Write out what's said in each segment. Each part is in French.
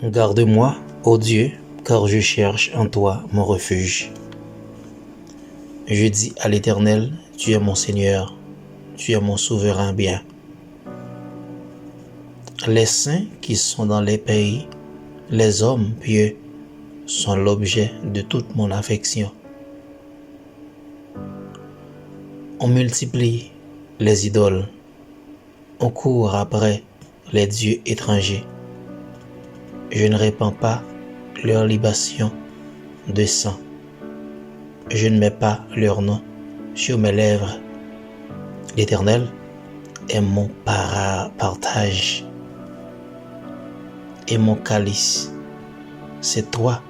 Garde-moi, ô Dieu, car je cherche en toi mon refuge. Je dis à l'Éternel, tu es mon Seigneur, tu es mon souverain bien. Les saints qui sont dans les pays, les hommes pieux, sont l'objet de toute mon affection. On multiplie les idoles, on court après les dieux étrangers. Je ne répands pas leur libation de sang. Je ne mets pas leur nom sur mes lèvres. L'Éternel est mon partage et mon calice. C'est toi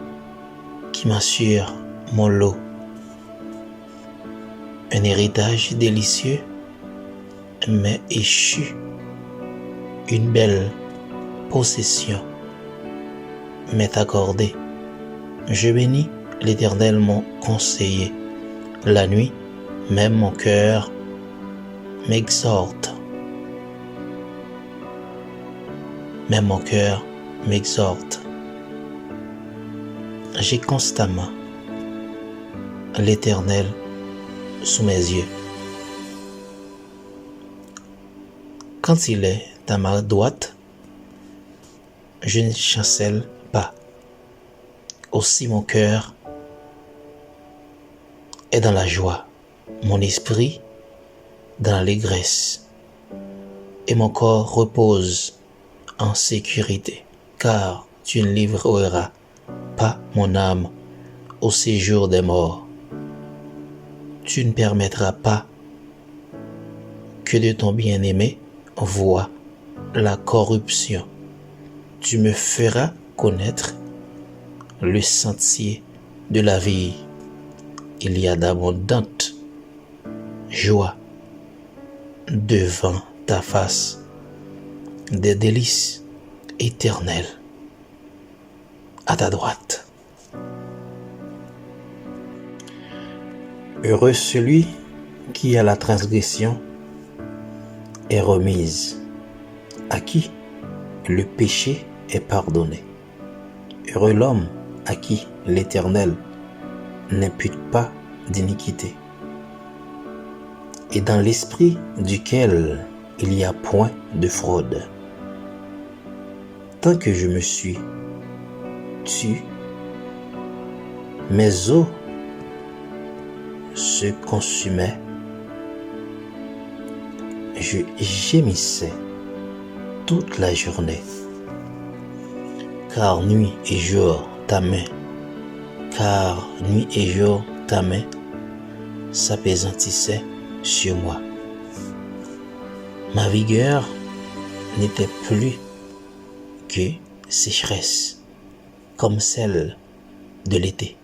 qui m'assures mon lot. Un héritage délicieux m'est échu. Une belle possession m'est accordée. Je bénis l'Éternel mon conseiller. La nuit, même mon cœur m'exhorte. Même mon cœur m'exhorte. J'ai constamment l'Éternel sous mes yeux. Quand il est à ma droite, je ne chancelle pas. Aussi mon cœur est dans la joie, mon esprit dans l'allégresse, et mon corps repose en sécurité, car tu ne livreras pas mon âme au séjour des morts. Tu ne permettras pas que de ton bien-aimé voie la corruption. Tu me feras connaître le sentier de la vie. Il y a d'abondantes joies devant ta face, des délices éternelles à ta droite. Heureux celui qui a la transgression est remise, à qui le péché est pardonné. Heureux l'homme à qui l'Éternel n'impute pas d'iniquité, et dans l'esprit duquel il n'y a point de fraude. Tant que je me suis tu, mes os se consumaient, je gémissais toute la journée, car nuit et jour ta main s'appesantissait sur moi. Ma vigueur n'était plus que sécheresse, comme celle de l'été.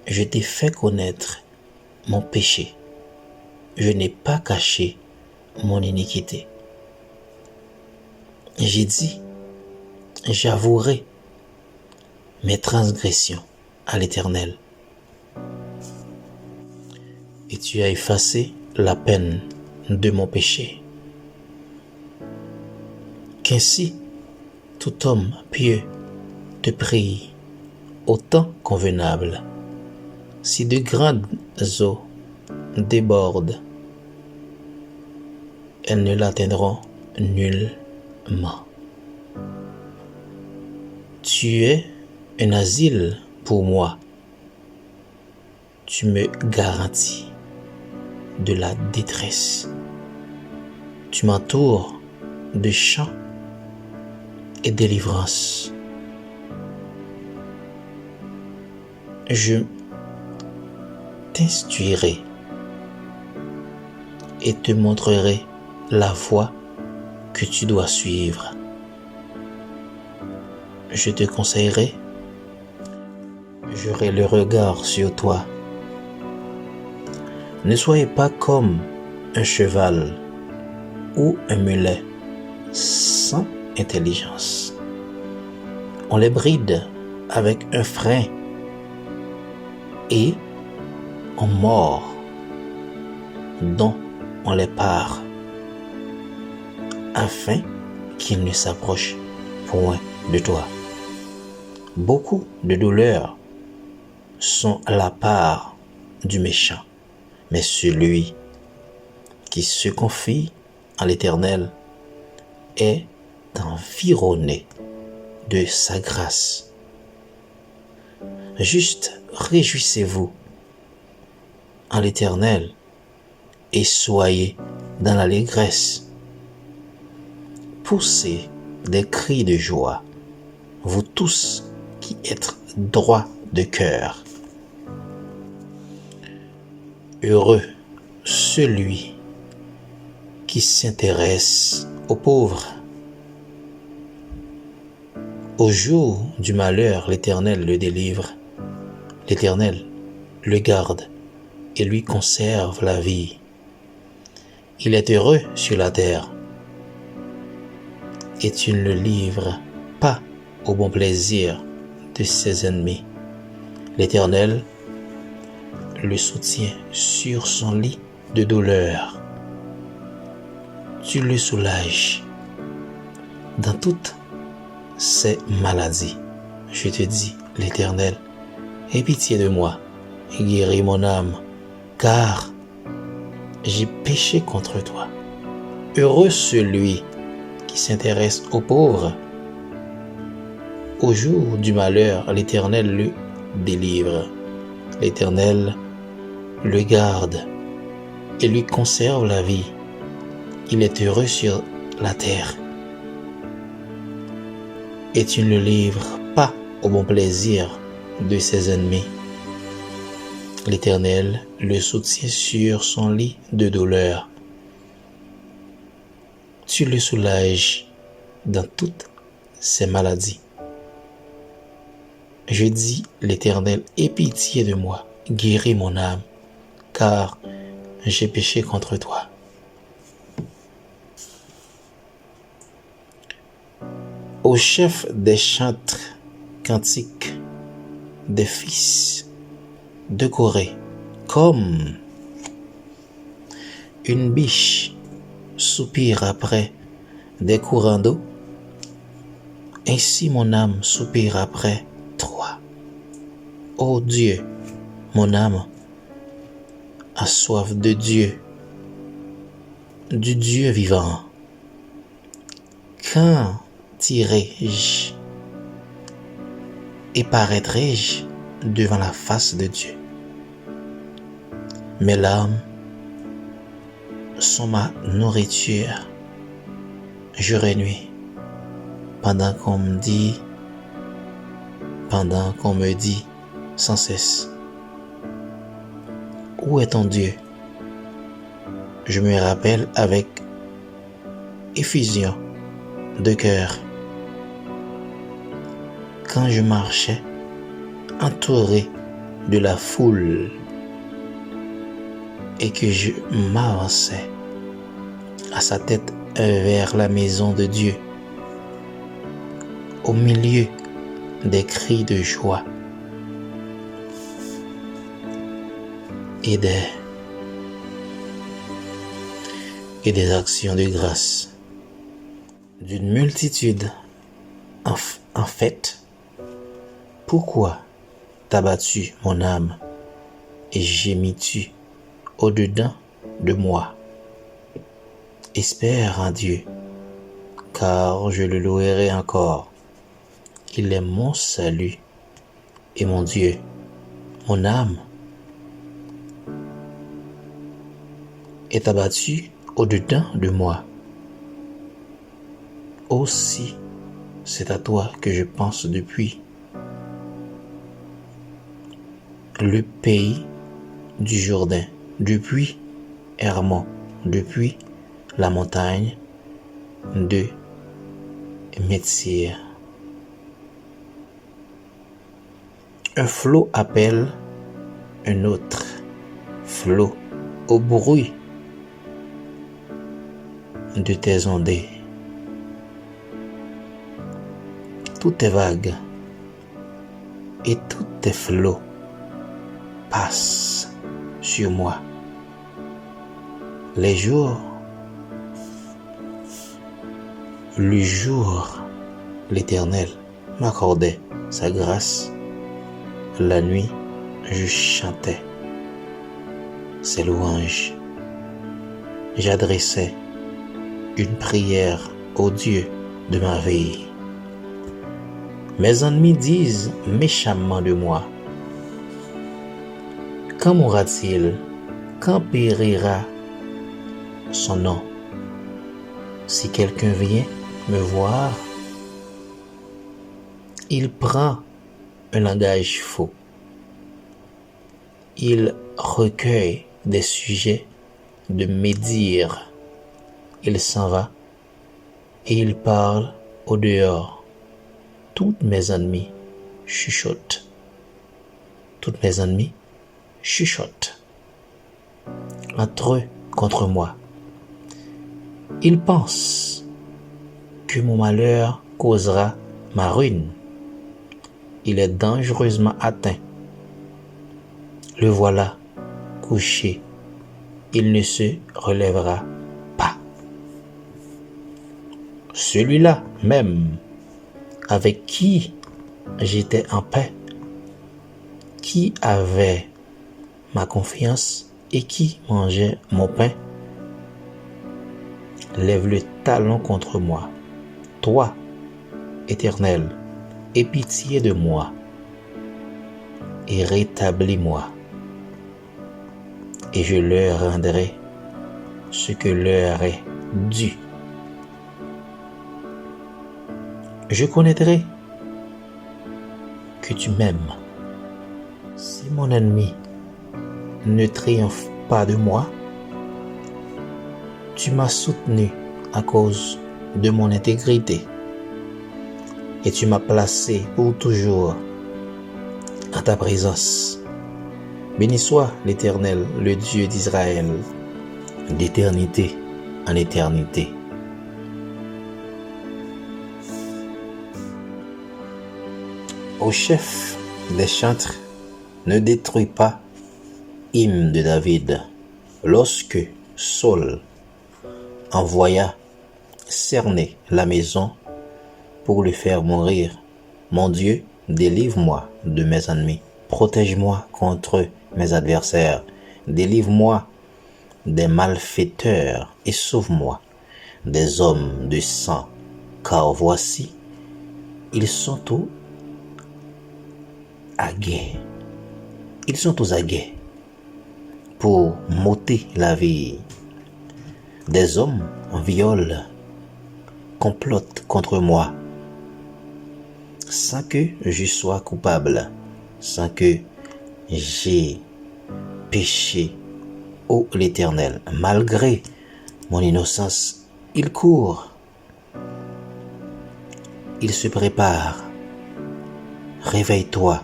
Je t'ai fait connaître mon péché. Je n'ai pas caché mon iniquité. J'ai dit, j'avouerai mes transgressions à l'Éternel. Et tu as effacé la peine de mon péché. Qu'ainsi, tout homme pieux te prie au temps convenable. Si de grandes eaux débordent, elles ne l'atteindront nullement. Tu es un asile pour moi. Tu me garantis de la détresse. Tu m'entoures de chants et délivrance. Je t'instruirai et te montrerai la voie que tu dois suivre. Je te conseillerai, j'aurai le regard sur toi. Ne soyez pas comme un cheval ou un mulet sans intelligence. On les bride avec un frein et on mord dont on les pare, afin qu'ils ne s'approchent point de toi. Beaucoup de douleurs sont la part du méchant, mais celui qui se confie en l'Éternel est environné de sa grâce. Juste réjouissez-vous en l'Éternel et soyez dans l'allégresse. Poussez des cris de joie, vous tous qui êtes droits de cœur. Heureux celui qui s'intéresse aux pauvres. Au jour du malheur, l'Éternel le délivre. L'Éternel le garde et lui conserve la vie. Il est heureux sur la terre et tu ne le livres pas au bon plaisir de ses ennemis. L'Éternel le soutient sur son lit de douleur. Tu le soulages dans toutes ses maladies. Je te dis, l'Éternel, aie pitié de moi et guéris mon âme, car j'ai péché contre toi. Heureux celui qui s'intéresse aux pauvres. Au jour du malheur, l'Éternel le délivre. L'Éternel le garde et lui conserve la vie. Il est heureux sur la terre. Et tu ne le livres pas au bon plaisir de ses ennemis. L'Éternel le soutient sur son lit de douleur. Tu le soulages dans toutes ses maladies. Je dis, l'Éternel, aie pitié de moi, guéris mon âme, car j'ai péché contre toi. Au chef des chantres cantiques des fils de Corée, comme une biche soupire après des courants d'eau, ainsi mon âme soupire après toi. Ô Dieu, mon âme a soif de Dieu, du Dieu vivant. Quand irai-je et paraîtrai-je devant la face de Dieu? Mes larmes sont ma nourriture jour et nuit, pendant qu'on me dit sans cesse, où est ton Dieu? Je me rappelle avec effusion de cœur quand je marchais entouré de la foule et que je m'avançais à sa tête vers la maison de Dieu, au milieu des cris de joie et des actions de grâce d'une multitude. En fait, pourquoi t'as battu mon âme et gémis-tu au-dedans de moi? Espère en Dieu, car je le louerai encore. Il est mon salut et mon Dieu. Mon âme est abattue au-dedans de moi. Aussi, c'est à toi que je pense depuis le pays du Jourdain, depuis Hermon, depuis la montagne de Métsir. Un flot appelle un autre flot au bruit de tes ondées. Tout est vague et tous tes flots passent sur moi. Le jour l'Éternel m'accordait sa grâce. La nuit, je chantais ses louanges. J'adressais une prière au Dieu de ma vie. Mes ennemis disent méchamment de moi: quand mourra-t-il? Quand périra son nom? Si quelqu'un vient me voir, il prend un langage faux. Il recueille des sujets de médire. Il s'en va et il parle au dehors. Toutes mes ennemis chuchotent. Toutes mes ennemis chuchotent entre eux contre moi. Ils pensent que mon malheur causera ma ruine. Il est dangereusement atteint. Le voilà couché. Il ne se relèvera pas. Celui-là même avec qui j'étais en paix, qui avait ma confiance et qui mangeait mon pain, lève le talon contre moi. Toi, Éternel, aie pitié de moi et rétablis-moi, et je leur rendrai ce que leur est dû. Je connaîtrai que tu m'aimes. Si mon ennemi ne triomphe pas de moi, tu m'as soutenu à cause de mon intégrité et tu m'as placé pour toujours en ta présence. Béni soit l'Éternel, le Dieu d'Israël, d'éternité en éternité. Au chef des chantres, ne détruis pas hymne de David. Lorsque Saul envoya cerner la maison pour le faire mourir, mon Dieu, délivre-moi de mes ennemis. Protège-moi contre mes adversaires. Délivre-moi des malfaiteurs et sauve-moi des hommes de sang. Car voici, ils sont aux aguets. Ils sont aux aguets pour m'ôter la vie. Des hommes violent, complotent contre moi, sans que je sois coupable, sans que j'ai péché. Ô l'Éternel, malgré mon innocence, ils courent, ils se préparent. Réveille-toi,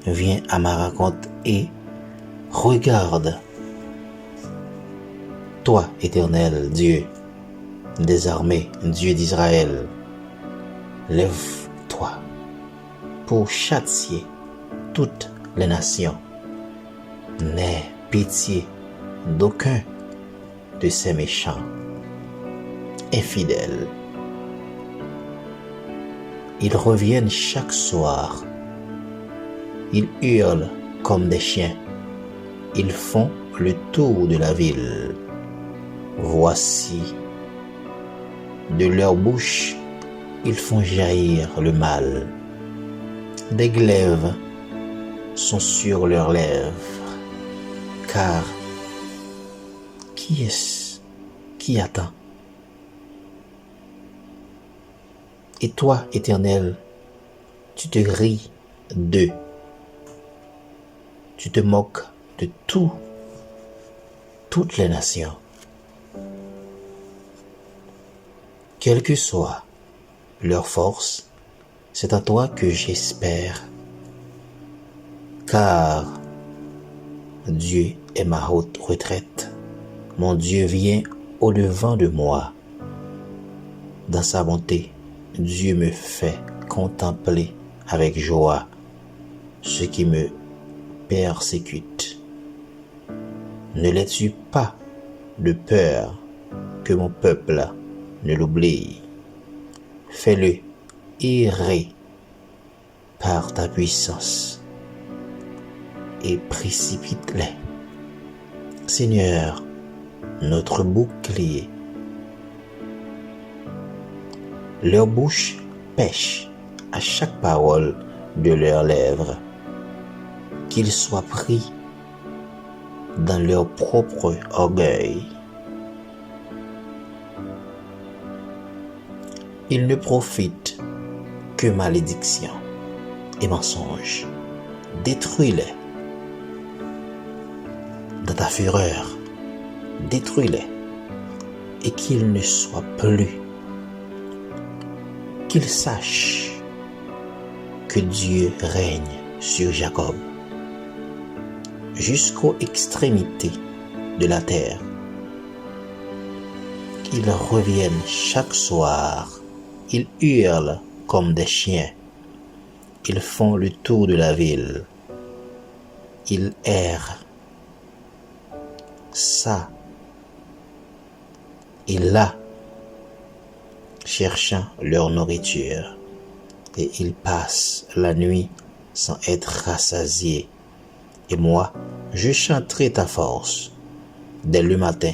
viens à ma rencontre et regarde. Toi, Éternel Dieu des armées, Dieu d'Israël, lève-toi pour châtier toutes les nations. N'aie pitié d'aucun de ces méchants, infidèles. Ils reviennent chaque soir. Ils hurlent comme des chiens. Ils font le tour de la ville. Voici, de leur bouche, ils font jaillir le mal. Des glaives sont sur leurs lèvres. Car qui est-ce qui attend? Et toi, Éternel, tu te ris d'eux. Tu te moques de toutes les nations. Quelle que soit leur force, c'est en toi que j'espère. Car Dieu est ma haute retraite. Mon Dieu vient au-devant de moi. Dans sa bonté, Dieu me fait contempler avec joie ceux qui me persécutent. Ne les tue pas de peur que mon peuple ne l'oublie. Fais-le errer par ta puissance et précipite-les. Seigneur, notre bouclier. Leur bouche pêche à chaque parole de leurs lèvres. Qu'ils soient pris dans leur propre orgueil. Ils ne profitent que malédiction et mensonge. Détruis-les. Dans ta fureur, détruis-les. Et qu'ils ne soient plus. Qu'ils sachent que Dieu règne sur Jacob jusqu'aux extrémités de la terre. Qu'ils reviennent chaque soir. Ils hurlent comme des chiens. Ils font le tour de la ville. Ils errent ça et là, cherchant leur nourriture. Et ils passent la nuit sans être rassasiés. Et moi, je chanterai ta force. Dès le matin,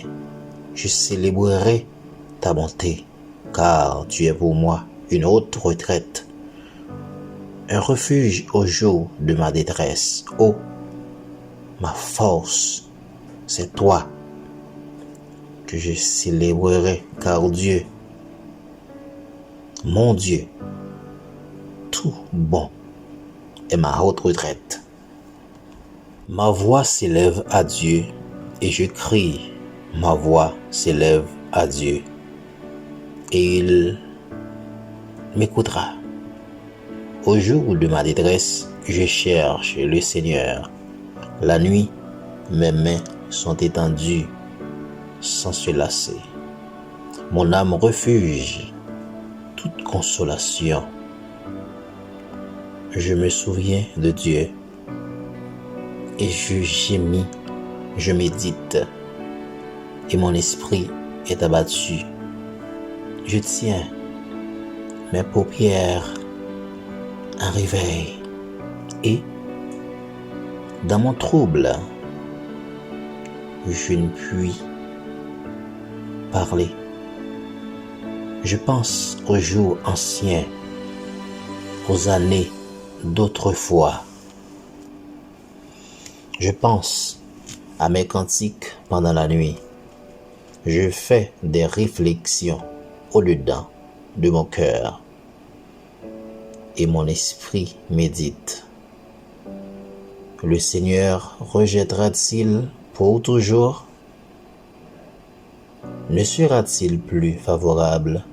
je célébrerai ta bonté, car tu es pour moi une haute retraite, un refuge au jour de ma détresse. Oh, ma force, c'est toi que je célébrerai, car Dieu, mon Dieu, tout bon, est ma haute retraite. Ma voix s'élève à Dieu et je crie. Ma voix s'élève à Dieu et il m'écoutera. Au jour de ma détresse, je cherche le Seigneur. La nuit, mes mains sont étendues sans se lasser. Mon âme refuge toute consolation. Je me souviens de Dieu et je gémis, je médite et mon esprit est abattu. Je tiens mes paupières en réveil et dans mon trouble, je ne puis parler. Je pense aux jours anciens, aux années d'autrefois. Je pense à mes cantiques pendant la nuit. Je fais des réflexions au-dedans de mon cœur et mon esprit médite. Le Seigneur rejettera-t-il pour toujours? Ne sera-t-il plus favorable?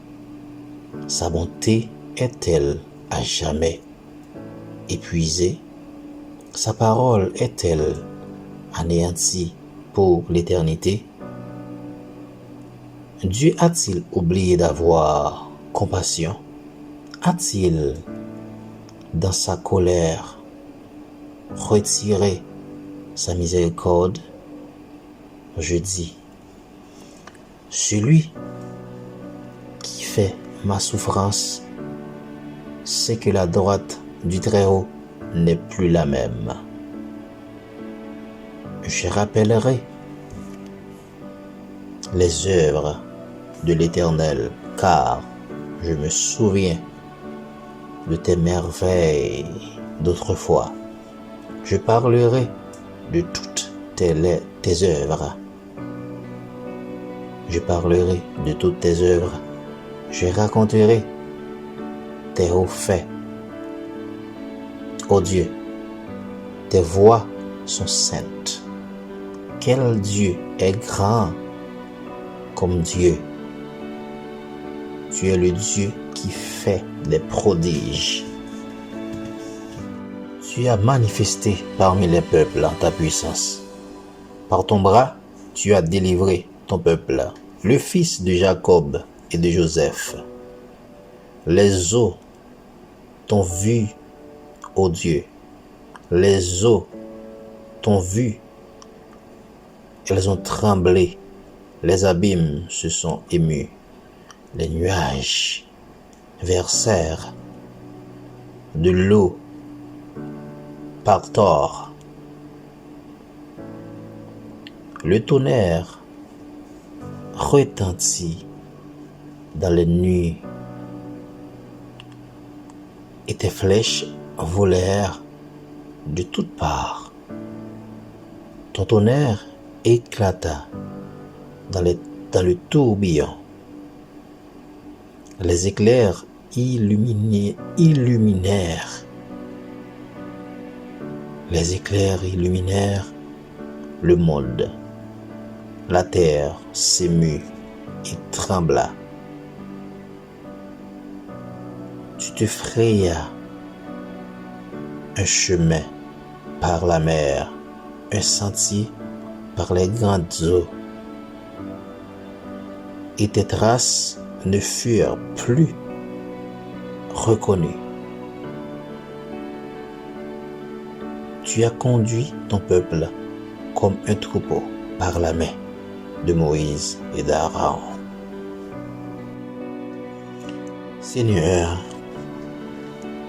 Sa bonté est-elle à jamais épuisée? Sa parole est-elle anéantie pour l'éternité? Dieu a-t-il oublié d'avoir compassion? A-t-il, dans sa colère, retiré sa miséricorde? Je dis, celui qui fait ma souffrance, c'est que la droite du Très-Haut n'est plus la même. Je rappellerai les œuvres de l'Éternel, car je me souviens de tes merveilles d'autrefois. Je parlerai de toutes tes œuvres. Je parlerai de toutes tes œuvres. Je raconterai tes hauts faits. Ô Dieu, tes voies sont saintes. Quel Dieu est grand comme Dieu. Tu es le Dieu qui fait des prodiges. Tu as manifesté parmi les peuples ta puissance. Par ton bras, tu as délivré ton peuple, le fils de Jacob et de Joseph. Les eaux t'ont vu, ô Dieu. Les eaux t'ont vu. Elles ont tremblé. Les abîmes se sont émus. Les nuages versèrent de l'eau par tort. Le tonnerre retentit dans les nuits et tes flèches volèrent de toutes parts. Ton tonnerre éclata dans le tourbillon. Les éclairs illuminèrent. Les éclairs illuminèrent le monde. La terre s'émut et trembla. Tu te frayas un chemin par la mer, un sentier par les grandes eaux, et tes traces ne furent plus reconnues. Tu as conduit ton peuple comme un troupeau par la main de Moïse et d'Aaron. Seigneur,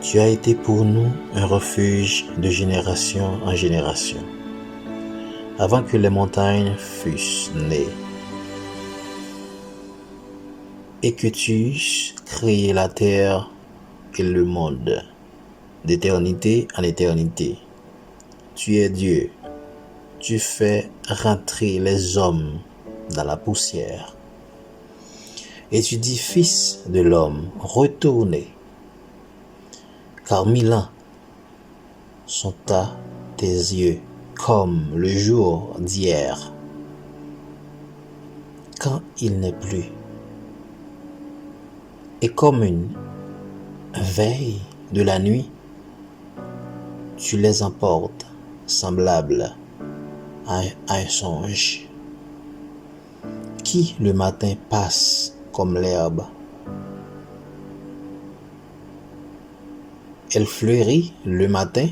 tu as été pour nous un refuge de génération en génération, avant que les montagnes fussent nées, et que tu eusses créé la terre et le monde, d'éternité en éternité. Tu es Dieu, tu fais rentrer les hommes dans la poussière. Et tu dis, Fils de l'homme, retournez, car 1000 ans sont à tes yeux comme le jour d'hier, quand il n'est plus, et comme une veille de la nuit, tu les emportes semblables à un songe, qui le matin passe comme l'herbe. Elle fleurit le matin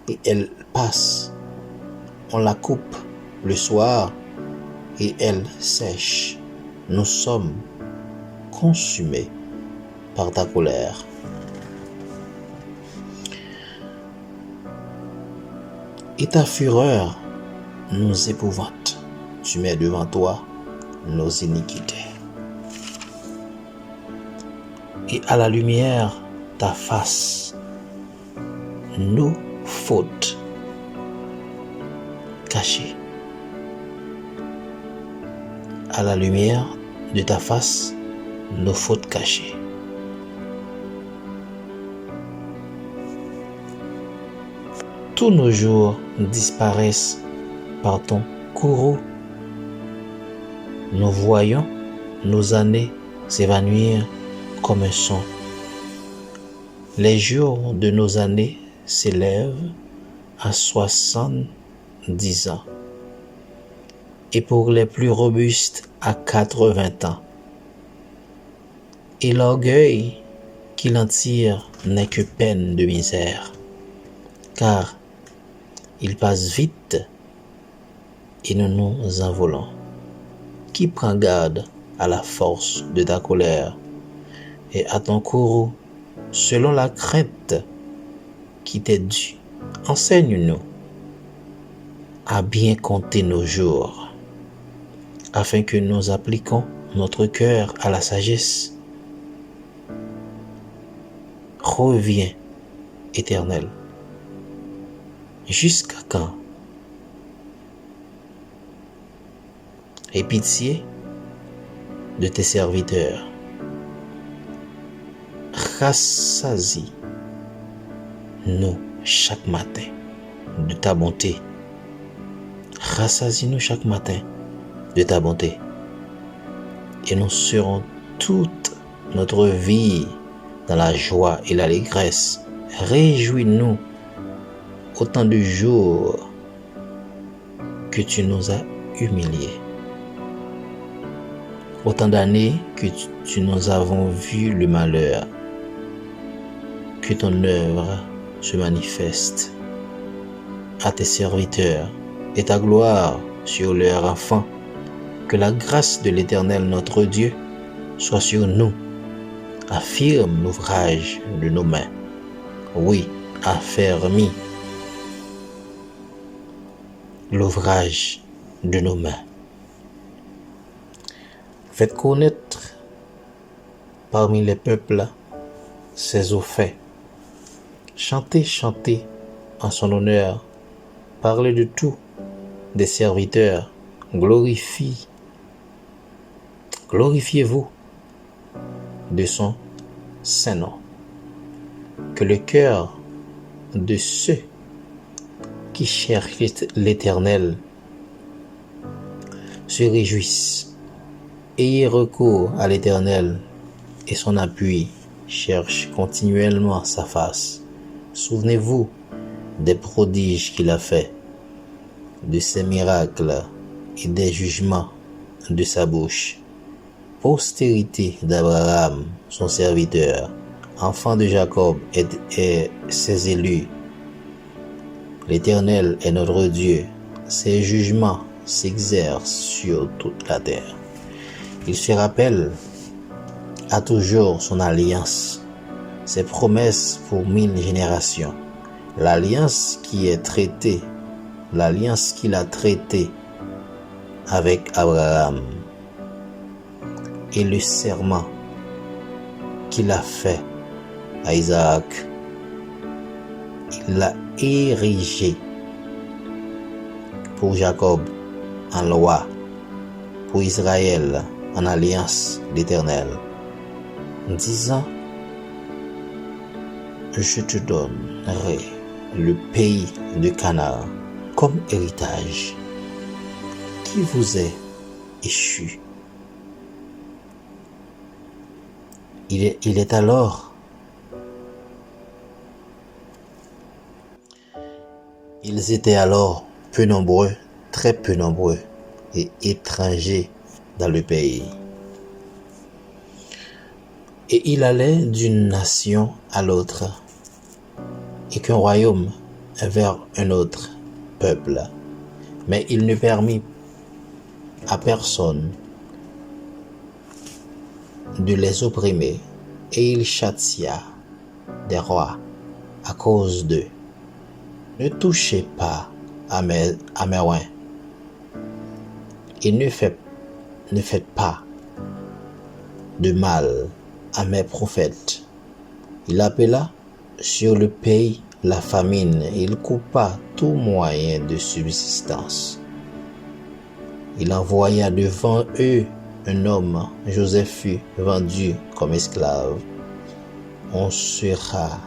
et elle passe. On la coupe le soir et elle sèche. Nous sommes consumés par ta colère. Et ta fureur nous épouvante. Tu mets devant toi nos iniquités. Et à la lumière ta face, nos fautes cachées. À la lumière de ta face, nos fautes cachées. Tous nos jours disparaissent par ton courroux. Nous voyons nos années s'évanouir comme un son. Les jours de nos années s'élèvent à 70 ans, et pour les plus robustes à 80 ans. Et l'orgueil qu'il en tire n'est que peine de misère, car il passe vite et nous nous envolons. Qui prend garde à la force de ta colère et à ton courroux, selon la crainte qui t'est due? Enseigne-nous à bien compter nos jours, afin que nous appliquions notre cœur à la sagesse. Reviens, Éternel. Jusqu'à quand? Aie pitié de tes serviteurs. Rassasie-nous chaque matin de ta bonté. Rassasie-nous chaque matin de ta bonté. Et nous serons toute notre vie dans la joie et l'allégresse. Réjouis-nous autant de jours que tu nous as humiliés. Autant d'années que tu nous avons vu le malheur. Que ton œuvre se manifeste à tes serviteurs et ta gloire sur leurs enfants. Que la grâce de l'Éternel notre Dieu soit sur nous. Affirme l'ouvrage de nos mains. oui, affermi l'ouvrage de nos mains. Faites connaître parmi les peuples ses hauts faits. Chantez, chantez en son honneur. Parlez de tout des serviteurs. Glorifiez-vous de son saint nom. Que le cœur de ceux qui cherchent l'Éternel se réjouisse. Ayez recours à l'Éternel et son appui. Cherche continuellement sa face. Souvenez-vous des prodiges qu'il a faits, de ses miracles et des jugements de sa bouche. Postérité d'Abraham, son serviteur, enfant de Jacob et ses élus. L'Éternel est notre Dieu. Ses jugements s'exercent sur toute la terre. Il se rappelle à toujours son alliance, ses promesses pour 1000 générations. L'alliance qu'il a traitée avec Abraham et le serment qu'il a fait à Isaac. Il l'a érigé pour Jacob en loi, pour Israël en alliance d'Éternel, en disant: je te donnerai le pays de Canaan comme héritage qui vous est échu. Ils étaient alors peu nombreux, très peu nombreux et étrangers dans le pays. Et il allait d'une nation à l'autre et qu'un royaume vers un autre peuple. Mais il ne permit à personne de les opprimer et il châtia des rois à cause d'eux. Ne touchez pas à mes oins et ne faites pas de mal à mes prophètes. Il appela sur le pays la famine et il coupa tout moyen de subsistance. Il envoya devant eux un homme. Joseph fut vendu comme esclave. On serra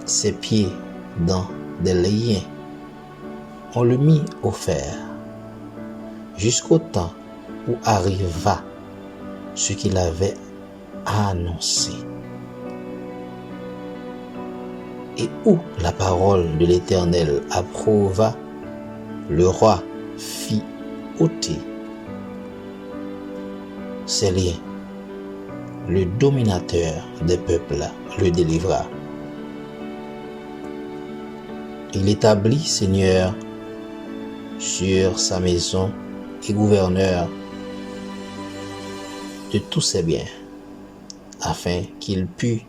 ses pieds dans des liens. On le mit au fer jusqu'au temps où arriva ce qu'il avait annoncé et où la parole de l'Éternel approuva. Le roi fit ôter ses liens. Le dominateur des peuples le délivra. Il établit seigneur sur sa maison et gouverneur de tous ses biens, afin qu'il pût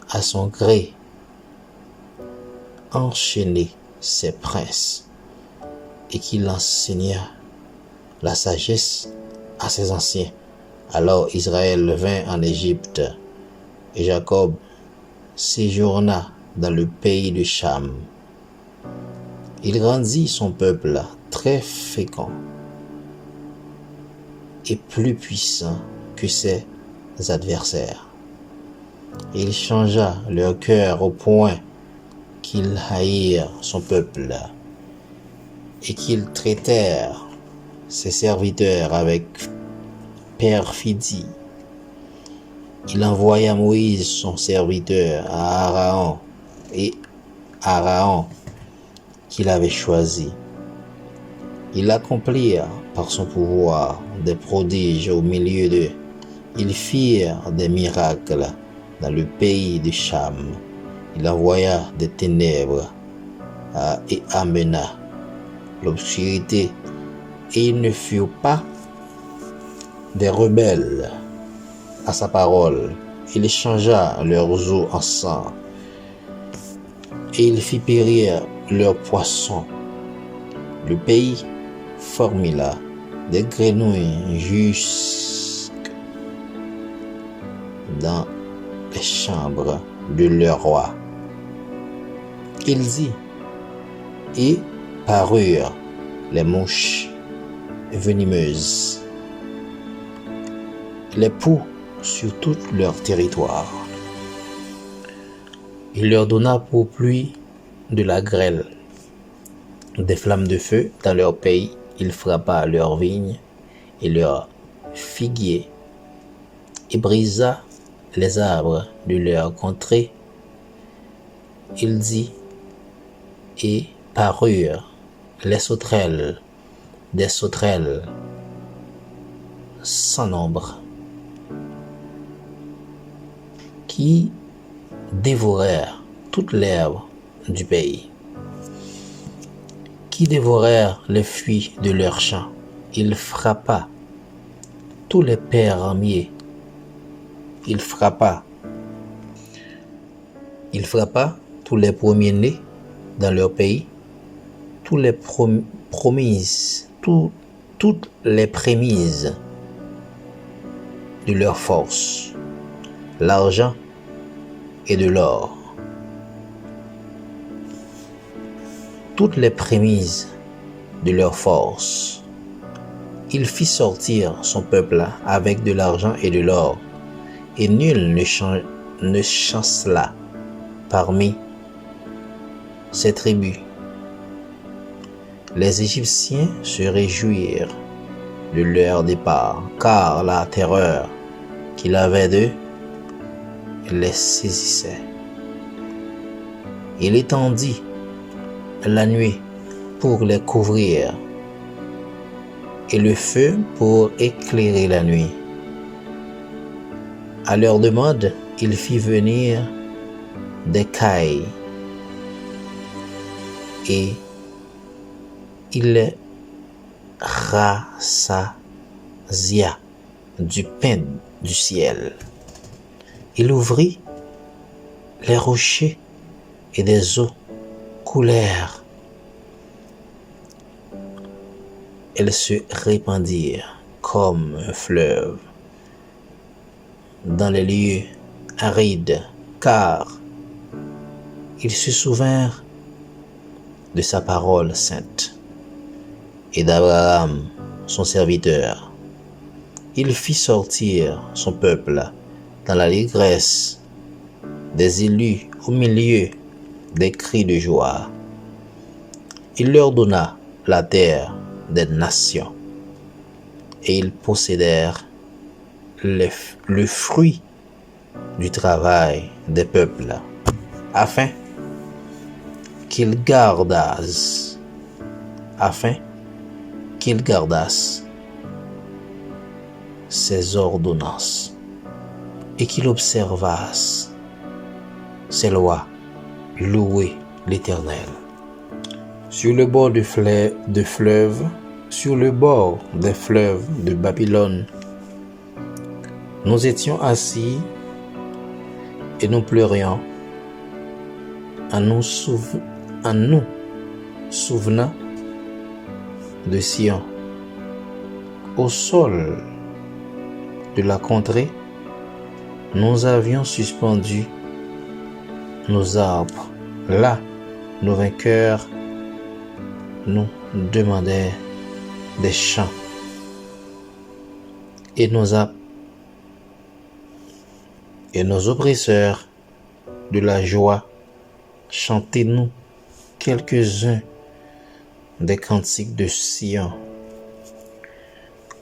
à son gré enchaîner ses princes et qu'il enseigna la sagesse à ses anciens. Alors Israël vint en Égypte et Jacob séjourna dans le pays de Cham. Il rendit son peuple très fécond et plus puissant que ses adversaires. Il changea leur cœur au point qu'ils haïrent son peuple et qu'ils traitèrent ses serviteurs avec perfidie. Il envoya Moïse son serviteur à Aaron qu'il avait choisi. Il accomplit par son pouvoir des prodiges au milieu d'eux. Ils firent des miracles dans le pays de Cham. Il envoya des ténèbres et amena l'obscurité, et ils ne furent pas des rebelles à sa parole, Il changea leurs eaux en sang, et il fit périr leurs poissons. Le pays formula des grenouilles jusque dans les chambres de leur roi. Ils y parurent les mouches venimeuses, les poux sur tout leur territoire. Il leur donna pour pluie de la grêle, des flammes de feu dans leur pays. Il frappa leurs vignes et leurs figuiers, et brisa les arbres de leur contrée. Ils y parurent les sauterelles, des sauterelles sans nombre, qui dévorèrent toute l'herbe du pays, qui dévorèrent les fruits de leurs champs. Il frappa tous les fermiers. Il frappa tous les premiers-nés dans leur pays, toutes les prémices de leur force, l'argent et de l'or. Toutes les prémices de leur force. Il fit sortir son peuple avec de l'argent et de l'or, et nul ne chancela parmi ses tribus. Les Égyptiens se réjouirent de leur départ, car la terreur qu'il avait d'eux les saisissait. Il étendit la nuit pour les couvrir, et le feu pour éclairer la nuit. À leur demande, il fit venir des cailles, et il les rassasia du pain du ciel. Il ouvrit les rochers, et des eaux coulèrent. Elles se répandirent comme un fleuve dans les lieux arides, car ils se souvinrent de sa parole sainte et d'Abraham, son serviteur. Il fit sortir son peuple dans l'allégresse des élus au milieu des cris de joie. Il leur donna la terre des nations, et ils possédèrent le fruit du travail des peuples, afin qu'ils gardassent ses ordonnances, et qu'ils observassent ses lois. Louez l'Éternel. Sur le bord des fleuves de Babylone, nous étions assis et nous pleurions en nous souvenant de Sion. Au sol de la contrée, nous avions suspendu nos arbres. Là, nos vainqueurs nous demandaient des chants, et nos oppresseurs de la joie, chantez-nous quelques-uns des cantiques de Sion.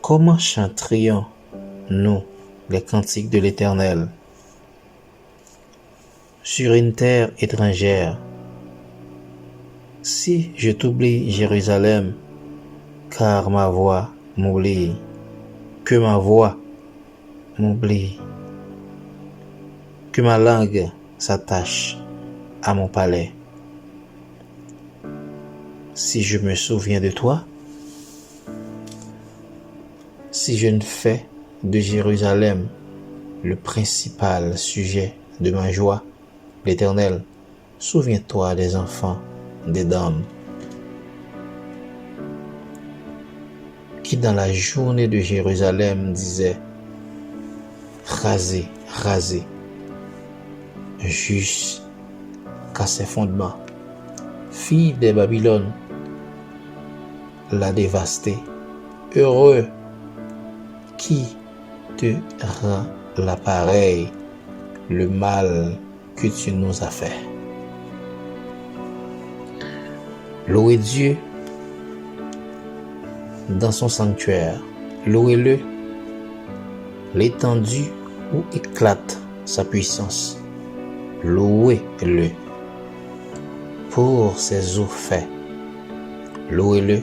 Comment chanterions-nous les cantiques de l'Éternel sur une terre étrangère? Si je t'oublie, Jérusalem, car ma voix m'oublie, que ma voix m'oublie, que ma langue s'attache à mon palais. Si je me souviens de toi, si je ne fais de Jérusalem le principal sujet de ma joie. L'Éternel, souviens-toi des enfants, des dames, qui dans la journée de Jérusalem disaient, rasez, rasez, jusqu'à ses fondements. Fille des Babylone, la dévastée, heureux qui te rend l'appareil, le mal que tu nous as fait. Louez Dieu dans son sanctuaire, louez-le, l'étendue où éclate sa puissance, louez-le pour ses eaux faits, louez-le,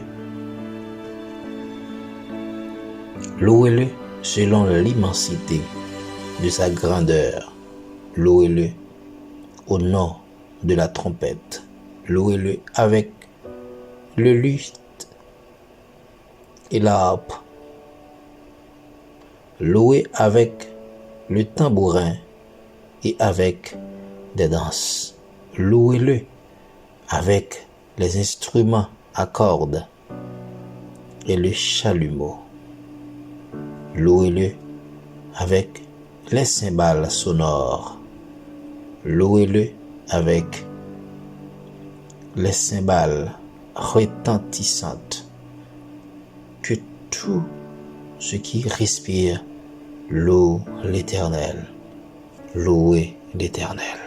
louez-le selon l'immensité de sa grandeur, louez-le au nom de la trompette, louez-le avec le luth et la harpe, louez avec le tambourin et avec des danses, louez-le avec les instruments à cordes et le chalumeau, louez-le avec les cymbales sonores, louez-le avec les cymbales retentissantes, que tout ce qui respire loue l'Éternel, louez l'Éternel.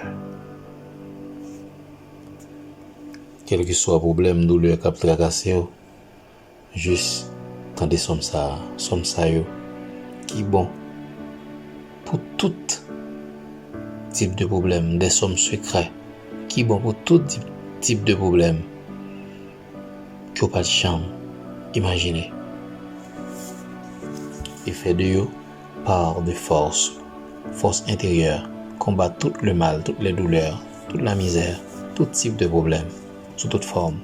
Quel que soit le problème, douleur, cap tracassé, juste tendez somme ça yo, qui bon pour tout type de problème, des sommes secrets, qui bon pour tout type de problème, que pas de chambre, imaginez. Et fait de yo par de force intérieure, combat tout le mal, toutes les douleurs, toute la misère, tout type de problème, sous toute forme.